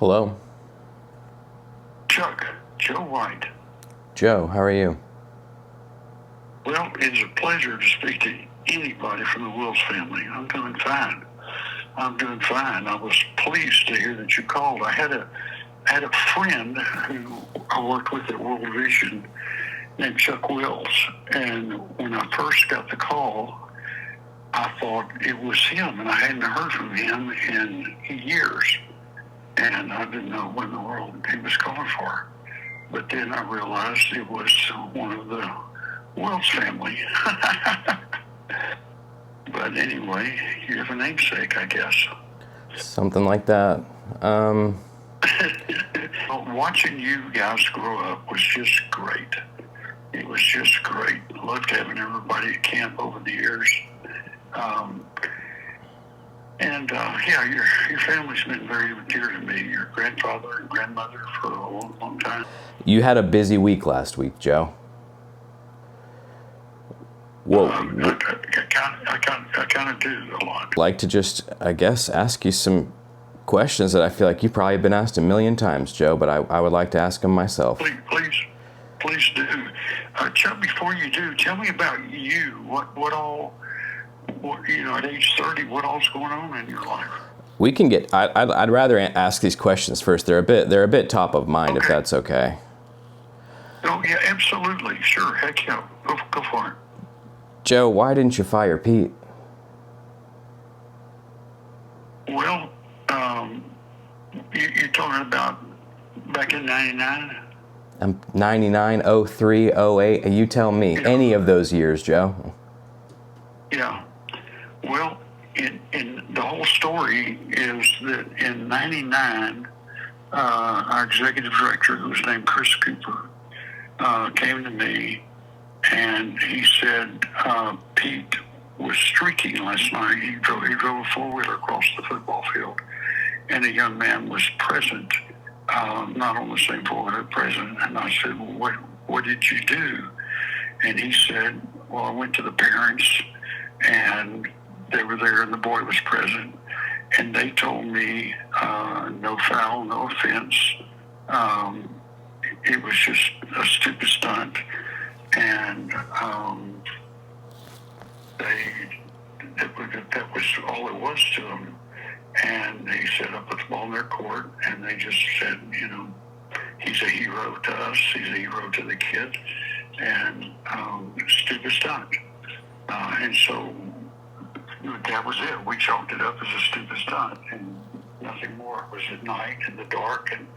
Hello. Chuck, Joe White. Joe, how are you? Well, it's a pleasure to speak to anybody from the Wills family. I'm doing fine. I was pleased to hear that you called. I had a friend who I worked with at World Vision named Chuck Wills, and when I first got the call, I thought it was him, and I hadn't heard from him in years, and I didn't know what in the world he was calling for. But then I realized it was one of the Wills family. But anyway, you have a namesake, I guess. Something like that. Watching you guys grow up was just great. It was just great. Loved having everybody at camp over the years. Your family's been very dear to me. Your grandfather and grandmother for a long, long time. You had a busy week last week, Joe. Whoa. I kind of do a lot. I'd like to just, I guess, ask you some questions that I feel like you've probably been asked a million times, Joe, but I would like to ask them myself. Please do. Chuck, before you do, tell me about you. At age 30, what all's going on in your life? We can get. I'd rather ask these questions first. They're a bit top of mind, Okay. if that's okay. Oh yeah, absolutely, sure. Heck yeah, go for it. Joe, why didn't you fire Pete? Well, you're talking about back in '99. 99, 03, 08. You tell me. Yeah. Any of those years, Joe. Yeah. Well, in the whole story is that in '99, our executive director, who was named Chris Cooper, came to me and he said Pete was streaking last night. He drove a four-wheeler across the football field, and a young man was present, not on the same four-wheeler, present. And I said, well, what did you do? And he said, well, I went to the parents, and they were there, and the boy was present, and they told me no foul, no offense. It was just a stupid stunt, and that was all it was to them. And they said, I put the ball in their court, and they just said, he's a hero to us, he's a hero to the kid, and stupid stunt. And so that was it. We chalked it up as a stupid stunt, and nothing more. It was at night in the dark, and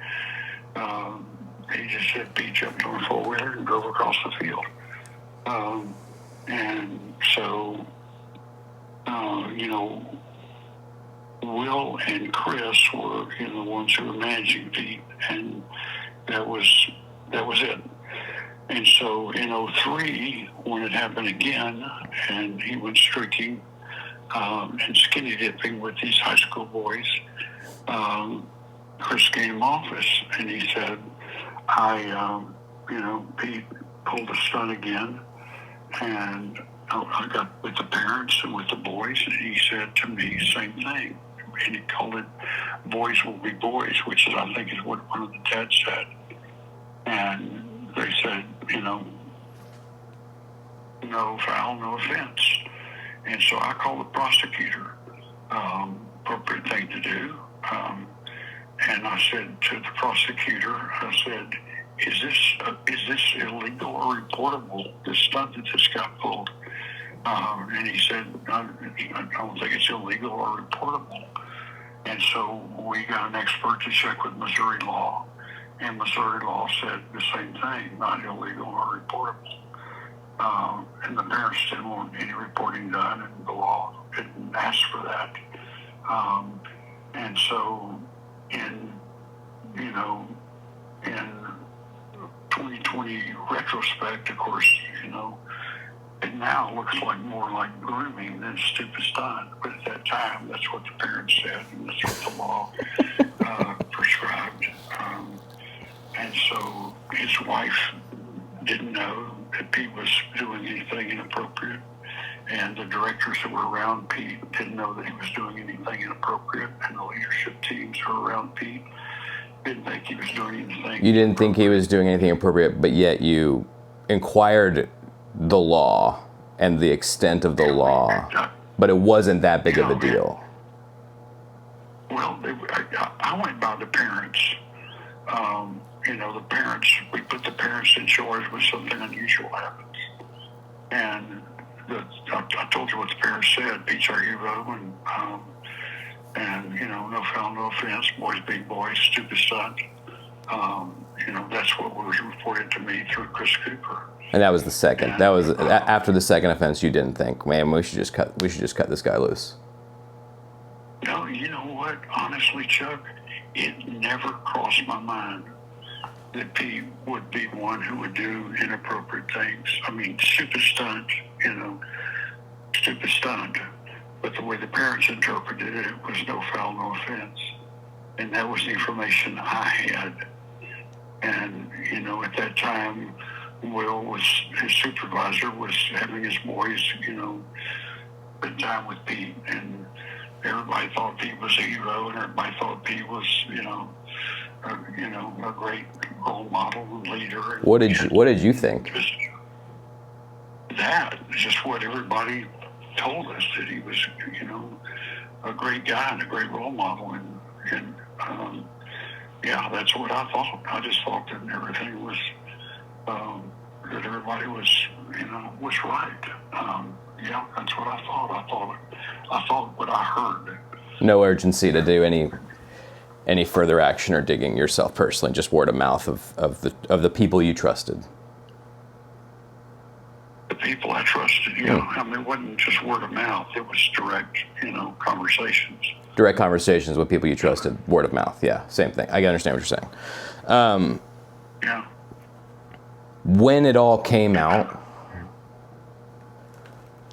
he just said Pete jumped on a four-wheeler and drove across the field. And so, Will and Chris were the ones who were managing Pete, and that was it. And so in '03, when it happened again, and he went streaking and skinny dipping with these high school boys, Chris gave him office, and he said, Pete pulled a stunt again, and I got with the parents and with the boys, and he said to me, same thing. And he called it boys will be boys, which is, I think, is what one of the dads said. And they said, no foul, no offense. And so I called the prosecutor, appropriate thing to do. And I said to the prosecutor, I said, is this illegal or reportable, this stunt that this guy pulled? And he said, I don't think it's illegal or reportable. And so we got an expert to check with Missouri law, and Missouri law said the same thing, not illegal or reportable. And the parents didn't want any reporting done, and the law didn't ask for that. And so in 2020 retrospect, of course, it now looks like more like grooming than stupid stunt. But at that time, that's what the parents said, and that's what the law prescribed. And so his wife didn't know that Pete was doing anything inappropriate, and the directors that were around Pete didn't know that he was doing anything inappropriate, and the leadership teams who were around Pete didn't think he was doing anything. You didn't think he was doing anything appropriate, but yet you inquired the law and the extent of the law, but it wasn't that big of a deal. Well, I went by the parents. The parents, we put the parents in charge when something unusual happens. And I told you what the parents said, Pete's our hero, and no foul, no offense, boys being boys, stupid son. That's what was reported to me through Chris Cooper. And that was the second. That was after the second offense. You didn't think, man, we should just cut this guy loose. No, you know what? Honestly, Chuck, it never crossed my mind that Pete would be one who would do inappropriate things. I mean, stupid stunt, stupid stunt. But the way the parents interpreted it was no foul, no offense. And that was the information I had. And, at that time, Will his supervisor was having his boys, spend time with Pete. And everybody thought Pete was a hero, and everybody thought Pete was, a great role model and leader. What did you think? That is just what everybody told us, that he was, a great guy and a great role model, and that's what I thought. I just thought that everything was, that everybody was, was right. That's what I thought. I thought what I heard. No urgency to do any further action or digging yourself personally, just word of mouth of the people you trusted. The people I trusted, I mean, it wasn't just word of mouth. It was direct, conversations. Direct conversations with people you trusted, word of mouth. Yeah, same thing. I understand what you're saying. Yeah. When it all came out,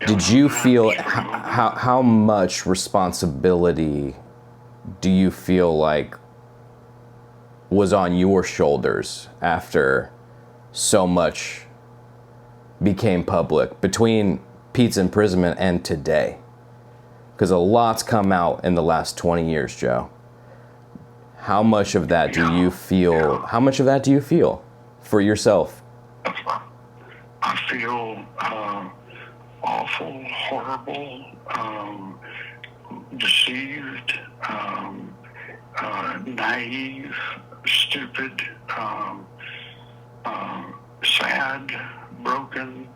did you feel how much responsibility do you feel like was on your shoulders after so much became public between Pete's imprisonment and today? Because a lot's come out in the last 20 years, Joe. How much of that do you feel? How much of that do you feel for yourself? I feel awful, horrible, deceived, naive, stupid, sad, broken.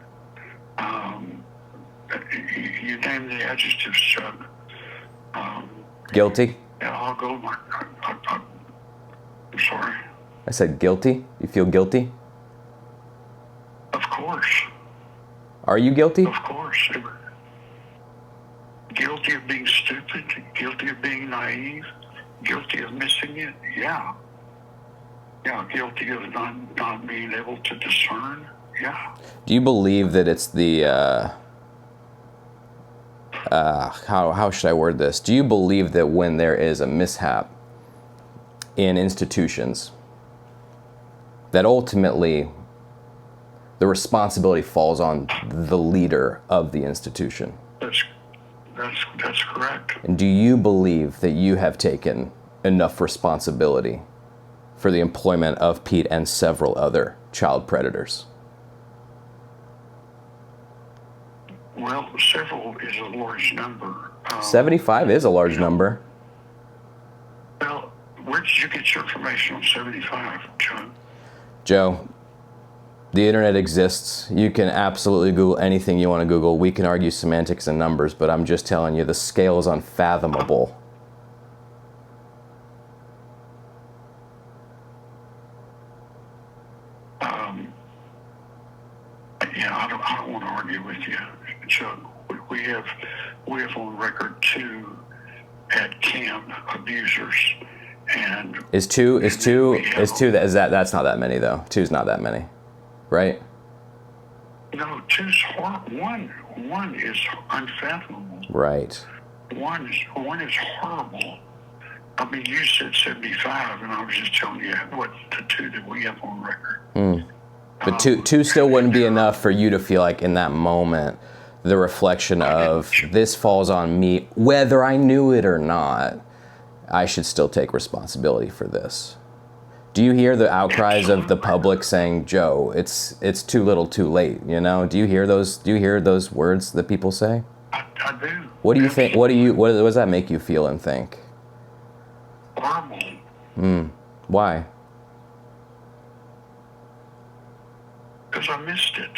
You name the adjectives, Chuck. Guilty? Yeah, I'll go. I'm sorry. I said guilty? You feel guilty? Of course. Are you guilty? Of course. Guilty of being stupid, guilty of being naive, guilty of missing it. Yeah. Yeah, guilty of not being able to discern. Yeah. Do you believe that it's the, how should I word this? Do you believe that when there is a mishap in institutions, that ultimately the responsibility falls on the leader of the institution? That's correct. And do you believe that you have taken enough responsibility for the employment of Pete and several other child predators? Well, several is a large number. 75 is a large number. Well, where did you get your information on 75, John? Joe, the internet exists. You can absolutely Google anything you want to Google. We can argue semantics and numbers, but I'm just telling you, the scale is unfathomable. I don't want to argue with you, Chuck. We have on record 2 at camp abusers, and that's not that many though. 2's not that many, right? No, 2's horrible. One is unfathomable. Right. One is horrible. I mean, you said 75, and I was just telling you what the 2 that we have on record. But two still wouldn't be enough for you to feel like in that moment, the reflection of this falls on me, whether I knew it or not, I should still take responsibility for this. Do you hear the outcries of the public saying, "Joe, it's too little, too late"? You know, do you hear those? Do you hear those words that people say? I do. What do you think? What does that make you feel and think? Horrible. Why? Because I missed it.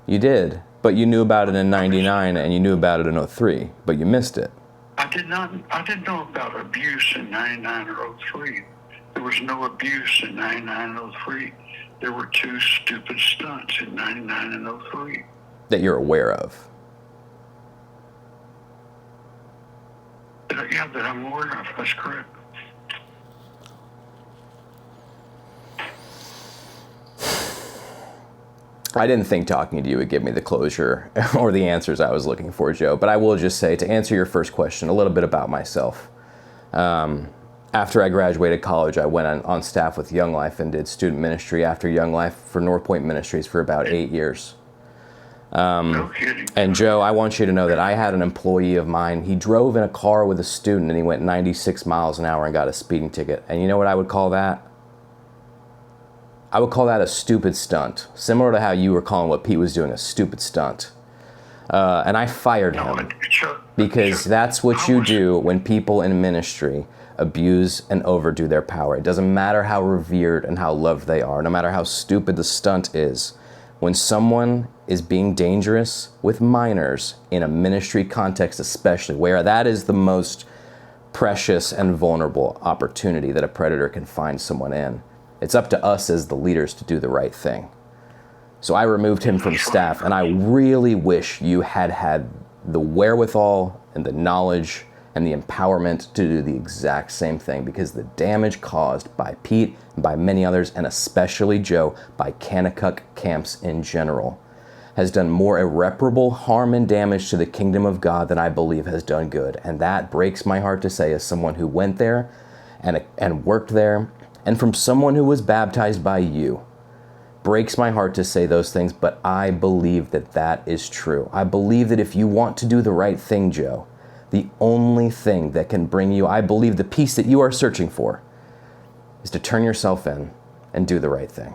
You did, but you knew about it in '99 and you knew about it in '03, but you missed it. I didn't know about abuse in '99 or '03. There was no abuse in '99 and '03. There were two stupid stunts in '99 and '03. That you're aware of. Yeah, that I'm aware of. That's correct. I didn't think talking to you would give me the closure or the answers I was looking for, Joe, but I will just say, to answer your first question, a little bit about myself. After I graduated college, I went on staff with Young Life and did student ministry after Young Life for North Point Ministries for about 8 years. No kidding. And Joe, I want you to know that I had an employee of mine. He drove in a car with a student and he went 96 miles an hour and got a speeding ticket. And you know what I would call that? I would call that a stupid stunt, similar to how you were calling what Pete was doing a stupid stunt. And I fired him because that's what you do when people in ministry abuse and overdo their power. It doesn't matter how revered and how loved they are, no matter how stupid the stunt is. When someone is being dangerous with minors in a ministry context, especially where that is the most precious and vulnerable opportunity that a predator can find someone in, it's up to us as the leaders to do the right thing. So I removed him from staff, and I really wish you had had the wherewithal and the knowledge and the empowerment to do the exact same thing, because the damage caused by Pete and by many others, and especially Joe, by Kanakuk camps in general, has done more irreparable harm and damage to the kingdom of God than I believe has done good. And that breaks my heart to say, as someone who went there and worked there, and from someone who was baptized by you. Breaks my heart to say those things, but I believe that that is true. I believe that if you want to do the right thing, Joe, the only thing that can bring you, I believe, the peace that you are searching for, is to turn yourself in and do the right thing.